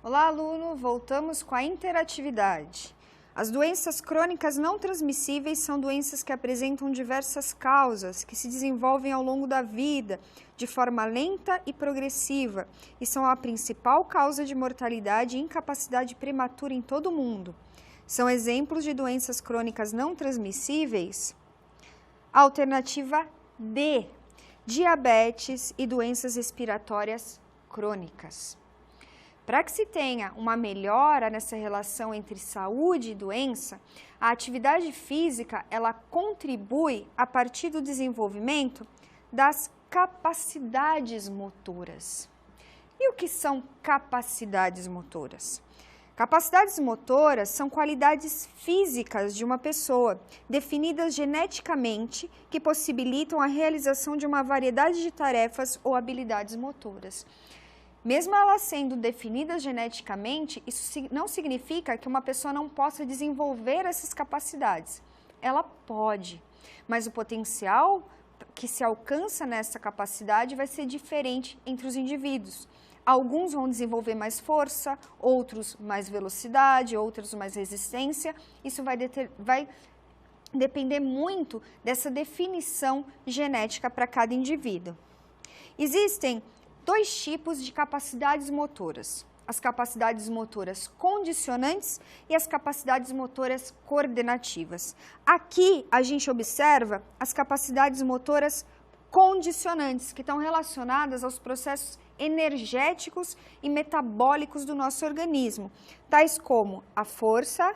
Olá, aluno! Voltamos com a interatividade. As doenças crônicas não transmissíveis são doenças que apresentam diversas causas, que se desenvolvem ao longo da vida, de forma lenta e progressiva, e são a principal causa de mortalidade e incapacidade prematura em todo o mundo. São exemplos de doenças crônicas não transmissíveis? Alternativa D, diabetes e doenças respiratórias crônicas. Para que se tenha uma melhora nessa relação entre saúde e doença, a atividade física ela contribui a partir do desenvolvimento das capacidades motoras. E o que são capacidades motoras? Capacidades motoras são qualidades físicas de uma pessoa, definidas geneticamente, que possibilitam a realização de uma variedade de tarefas ou habilidades motoras. Mesmo elas sendo definidas geneticamente, isso não significa que uma pessoa não possa desenvolver essas capacidades. Ela pode, mas o potencial que se alcança nessa capacidade vai ser diferente entre os indivíduos. Alguns vão desenvolver mais força, outros mais velocidade, outros mais resistência. Isso vai depender muito dessa definição genética para cada indivíduo. Existem dois tipos de capacidades motoras: as capacidades motoras condicionantes e as capacidades motoras coordenativas. Aqui a gente observa as capacidades motoras condicionantes, que estão relacionadas aos processos energéticos e metabólicos do nosso organismo, tais como a força,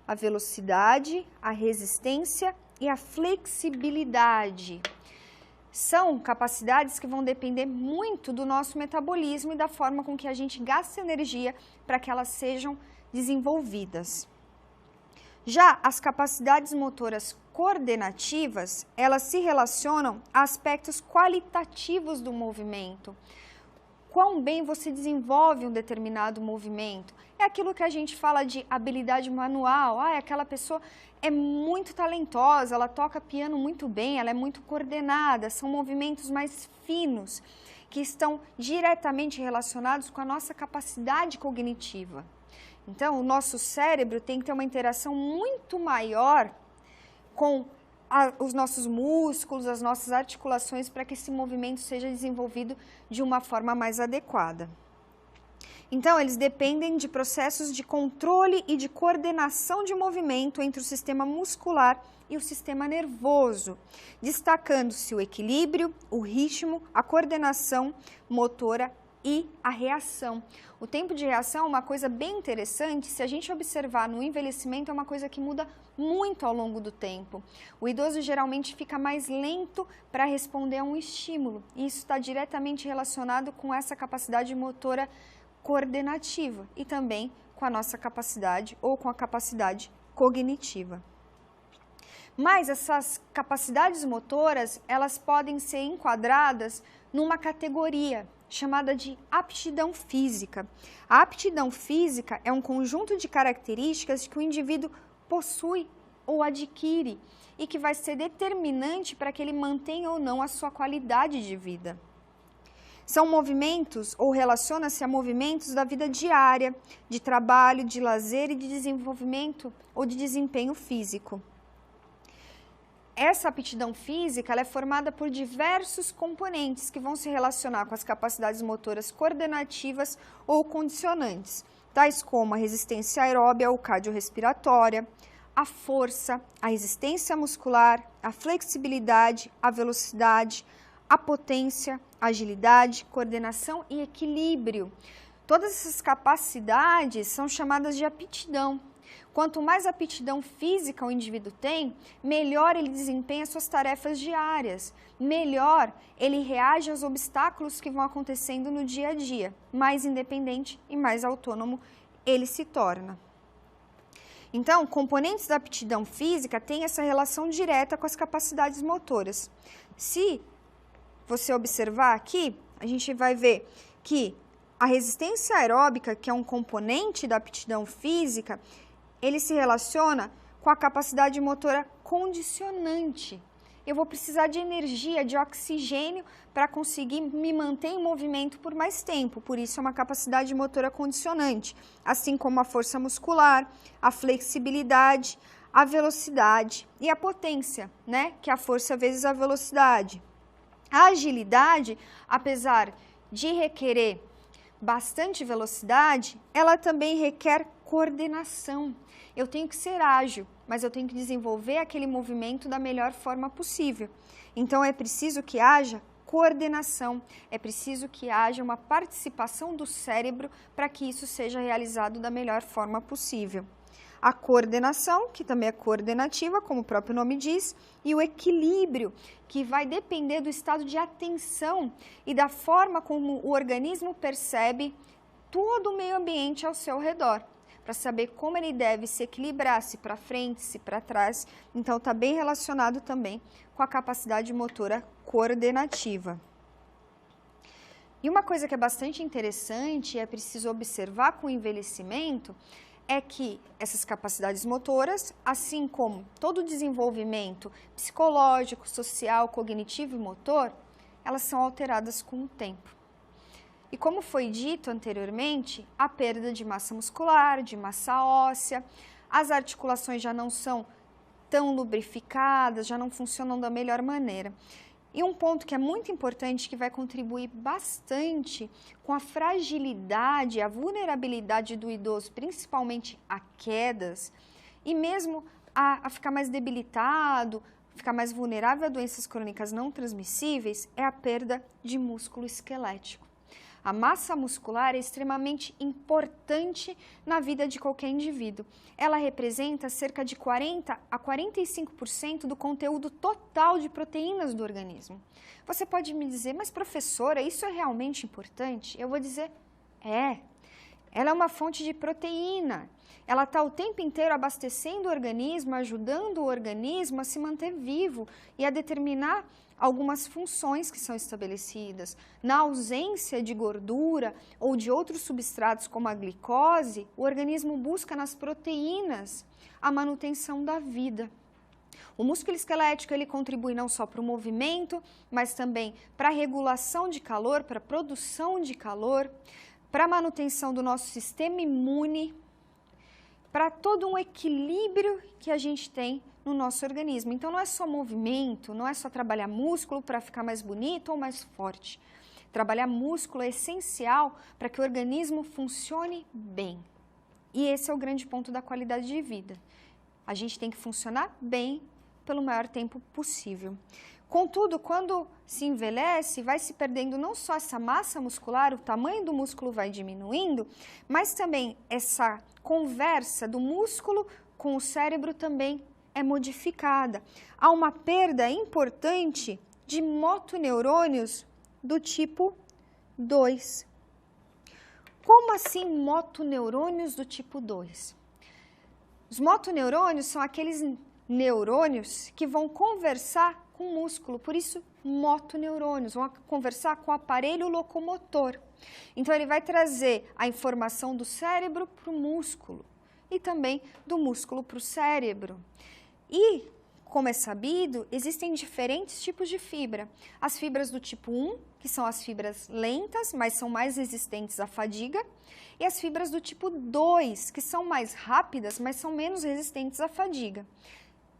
a velocidade, a resistência e a flexibilidade. São capacidades que vão depender muito do nosso metabolismo e da forma com que a gente gasta energia para que elas sejam desenvolvidas. Já as capacidades motoras coordenativas, elas se relacionam a aspectos qualitativos do movimento. Quão bem você desenvolve um determinado movimento. É aquilo que a gente fala de habilidade manual. Aquela pessoa é muito talentosa, ela toca piano muito bem, ela é muito coordenada. São movimentos mais finos, que estão diretamente relacionados com a nossa capacidade cognitiva. Então, o nosso cérebro tem que ter uma interação muito maior com os nossos músculos, as nossas articulações, para que esse movimento seja desenvolvido de uma forma mais adequada. Então, eles dependem de processos de controle e de coordenação de movimento entre o sistema muscular e o sistema nervoso, destacando-se o equilíbrio, o ritmo, a coordenação motora e a reação. O tempo de reação é uma coisa bem interessante. Se a gente observar no envelhecimento, é uma coisa que muda muito ao longo do tempo. O idoso geralmente fica mais lento para responder a um estímulo, e isso está diretamente relacionado com essa capacidade motora coordenativa e também com a nossa capacidade ou com a capacidade cognitiva. Mas essas capacidades motoras, elas podem ser enquadradas numa categoria chamada de aptidão física. A aptidão física é um conjunto de características que o indivíduo possui ou adquire e que vai ser determinante para que ele mantenha ou não a sua qualidade de vida. São movimentos ou relaciona-se a movimentos da vida diária, de trabalho, de lazer e de desenvolvimento ou de desempenho físico. Essa aptidão física ela é formada por diversos componentes que vão se relacionar com as capacidades motoras coordenativas ou condicionantes, tais como a resistência aeróbia ou cardiorrespiratória, a força, a resistência muscular, a flexibilidade, a velocidade, a potência, a agilidade, coordenação e equilíbrio. Todas essas capacidades são chamadas de aptidão. Quanto mais aptidão física o indivíduo tem, melhor ele desempenha suas tarefas diárias, melhor ele reage aos obstáculos que vão acontecendo no dia a dia, mais independente e mais autônomo ele se torna. Então, componentes da aptidão física têm essa relação direta com as capacidades motoras. Se você observar aqui, a gente vai ver que a resistência aeróbica, que é um componente da aptidão física, ele se relaciona com a capacidade motora condicionante. eu vou precisar de energia, de oxigênio para conseguir me manter em movimento por mais tempo. Por isso é uma capacidade motora condicionante, assim como a força muscular, a flexibilidade, a velocidade e a potência, né? Que é a força vezes a velocidade. A agilidade, apesar de requerer bastante velocidade, ela também requer coordenação. Eu tenho que ser ágil, mas eu tenho que desenvolver aquele movimento da melhor forma possível. Então é preciso que haja coordenação, é preciso que haja uma participação do cérebro para que isso seja realizado da melhor forma possível. A coordenação, que também é coordenativa, como o próprio nome diz, e o equilíbrio, que vai depender do estado de atenção e da forma como o organismo percebe todo o meio ambiente ao seu redor, para saber como ele deve se equilibrar, se para frente, se para trás. Então, está bem relacionado também com a capacidade motora coordenativa. E uma coisa que é bastante interessante e é preciso observar com o envelhecimento é que essas capacidades motoras, assim como todo o desenvolvimento psicológico, social, cognitivo e motor, elas são alteradas com o tempo. E como foi dito anteriormente, a perda de massa muscular, de massa óssea, as articulações já não são tão lubrificadas, já não funcionam da melhor maneira. E um ponto que é muito importante, que vai contribuir bastante com a fragilidade, a vulnerabilidade do idoso, principalmente a quedas, e mesmo a ficar mais debilitado, ficar mais vulnerável a doenças crônicas não transmissíveis, é a perda de músculo esquelético. A massa muscular é extremamente importante na vida de qualquer indivíduo. Ela representa cerca de 40 a 45% do conteúdo total de proteínas do organismo. Você pode me dizer, mas professora, isso é realmente importante? Eu vou dizer, ela é uma fonte de proteína. Ela está o tempo inteiro abastecendo o organismo, ajudando o organismo a se manter vivo e a determinar algumas funções que são estabelecidas. Na ausência de gordura ou de outros substratos como a glicose, o organismo busca nas proteínas a manutenção da vida. O músculo esquelético ele contribui não só para o movimento, mas também para a regulação de calor, para a produção de calor, para a manutenção do nosso sistema imune, para todo um equilíbrio que a gente tem no nosso organismo. Então, não é só movimento, não é só trabalhar músculo para ficar mais bonito ou mais forte. Trabalhar músculo é essencial para que o organismo funcione bem. E esse é o grande ponto da qualidade de vida. A gente tem que funcionar bem pelo maior tempo possível. Contudo, quando se envelhece, vai se perdendo não só essa massa muscular, o tamanho do músculo vai diminuindo, mas também essa conversa do músculo com o cérebro também é modificada. Há uma perda importante de motoneurônios do tipo 2. Como assim motoneurônios do tipo 2? Os motoneurônios são aqueles neurônios que vão conversar com o músculo, por isso motoneurônios, vão conversar com o aparelho locomotor. Então ele vai trazer a informação do cérebro para o músculo e também do músculo para o cérebro. E, como é sabido, existem diferentes tipos de fibra. As fibras do tipo 1, que são as fibras lentas, mas são mais resistentes à fadiga, e as fibras do tipo 2, que são mais rápidas, mas são menos resistentes à fadiga.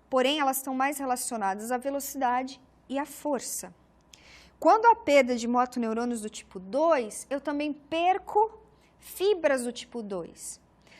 Porém, elas estão mais relacionadas à velocidade e à força. Quando há perda de motoneurônios do tipo 2, eu também perco fibras do tipo 2.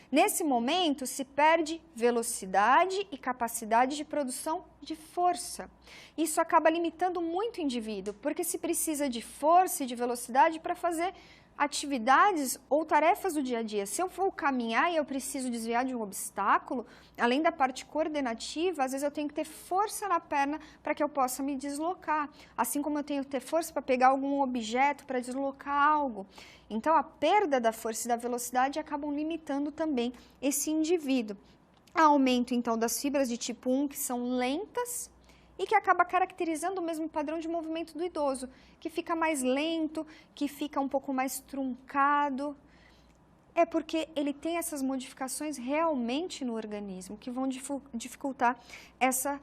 Nesse momento, se perde velocidade e capacidade de produção de força. Isso acaba limitando muito o indivíduo, porque se precisa de força e de velocidade para fazer atividades ou tarefas do dia a dia. Se eu for caminhar e eu preciso desviar de um obstáculo, além da parte coordenativa, às vezes eu tenho que ter força na perna para que eu possa me deslocar. Assim como eu tenho que ter força para pegar algum objeto, para deslocar algo. Então, a perda da força e da velocidade acabam limitando também esse indivíduo. Há aumento, então, das fibras de tipo 1, que são lentas, e que acaba caracterizando o mesmo padrão de movimento do idoso, que fica mais lento, que fica um pouco mais truncado. É porque ele tem essas modificações realmente no organismo, que vão dificultar essa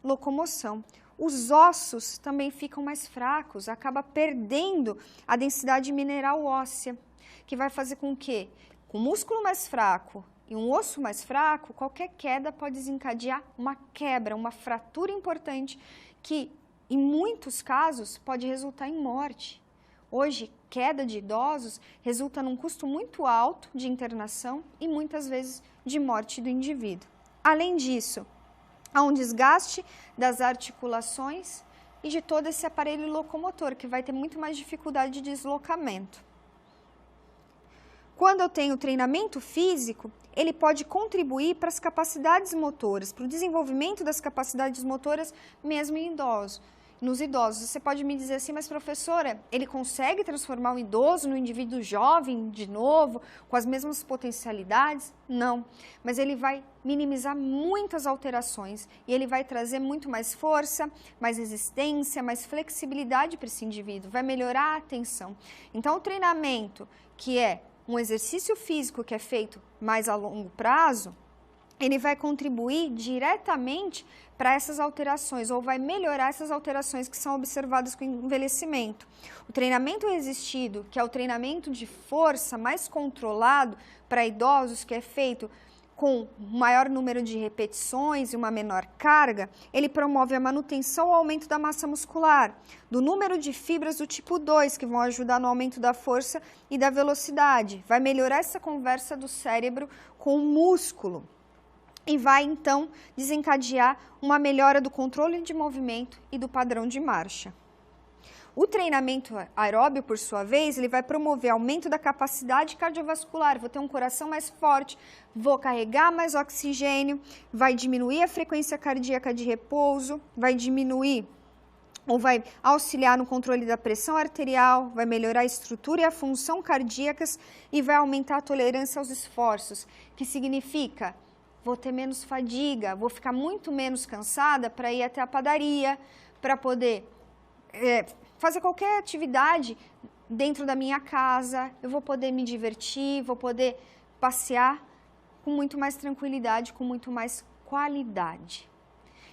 locomoção. os ossos também ficam mais fracos, acaba perdendo a densidade mineral óssea, que vai fazer com que, com o músculo mais fraco e um osso mais fraco, qualquer queda pode desencadear uma quebra, uma fratura importante, que em muitos casos pode resultar em morte. Hoje, queda de idosos resulta num custo muito alto de internação e muitas vezes de morte do indivíduo. Além disso, há um desgaste das articulações e de todo esse aparelho locomotor, que vai ter muito mais dificuldade de deslocamento. Quando eu tenho treinamento físico, ele pode contribuir para as capacidades motoras, para o desenvolvimento das capacidades motoras mesmo em idosos. Nos idosos, você pode me dizer assim, mas professora, ele consegue transformar o idoso no indivíduo jovem de novo, com as mesmas potencialidades? Não, mas ele vai minimizar muitas alterações e ele vai trazer muito mais força, mais resistência, mais flexibilidade para esse indivíduo, vai melhorar a atenção. Então, o treinamento, que é um exercício físico que é feito mais a longo prazo, ele vai contribuir diretamente para essas alterações, ou vai melhorar essas alterações que são observadas com o envelhecimento. O treinamento resistido, que é o treinamento de força mais controlado para idosos, que é feito com um maior número de repetições e uma menor carga, ele promove a manutenção ou aumento da massa muscular, do número de fibras do tipo 2, que vão ajudar no aumento da força e da velocidade. Vai melhorar essa conversa do cérebro com o músculo. E vai, então, desencadear uma melhora do controle de movimento e do padrão de marcha. O treinamento aeróbio, por sua vez, ele vai promover aumento da capacidade cardiovascular, vou ter um coração mais forte, vou carregar mais oxigênio, vai diminuir a frequência cardíaca de repouso, vai diminuir ou vai auxiliar no controle da pressão arterial, vai melhorar a estrutura e a função cardíacas e vai aumentar a tolerância aos esforços, que significa vou ter menos fadiga, vou ficar muito menos cansada para ir até a padaria, para poder fazer qualquer atividade dentro da minha casa, eu vou poder me divertir, vou poder passear com muito mais tranquilidade, com muito mais qualidade.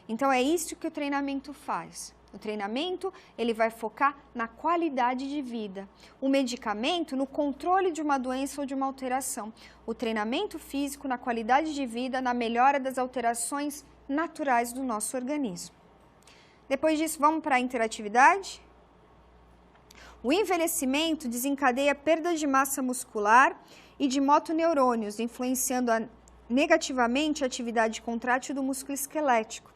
Então, é isso que o treinamento faz. O treinamento, ele vai focar na qualidade de vida. O medicamento, no controle de uma doença ou de uma alteração. O treinamento físico, na qualidade de vida, na melhora das alterações naturais do nosso organismo. Depois disso, vamos para a interatividade? O envelhecimento desencadeia perda de massa muscular e de motoneurônios, influenciando negativamente a atividade contrátil do músculo esquelético.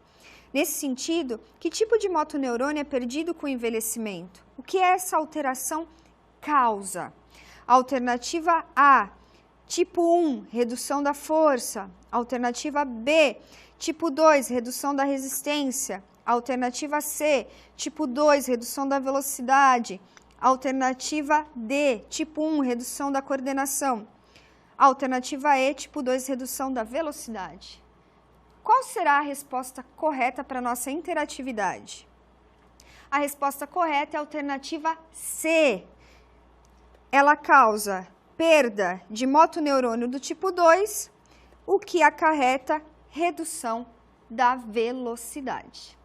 Nesse sentido, que tipo de motoneurônio é perdido com o envelhecimento? O que essa alteração causa? Alternativa A, tipo 1, redução da força. Alternativa B, tipo 2, redução da resistência. Alternativa C, tipo 2, redução da velocidade. Alternativa D, tipo 1, redução da coordenação. Alternativa E, tipo 2, redução da velocidade. Qual será a resposta correta para a nossa interatividade? A resposta correta é a alternativa C. Ela causa perda de motoneurônio do tipo 2, o que acarreta redução da velocidade.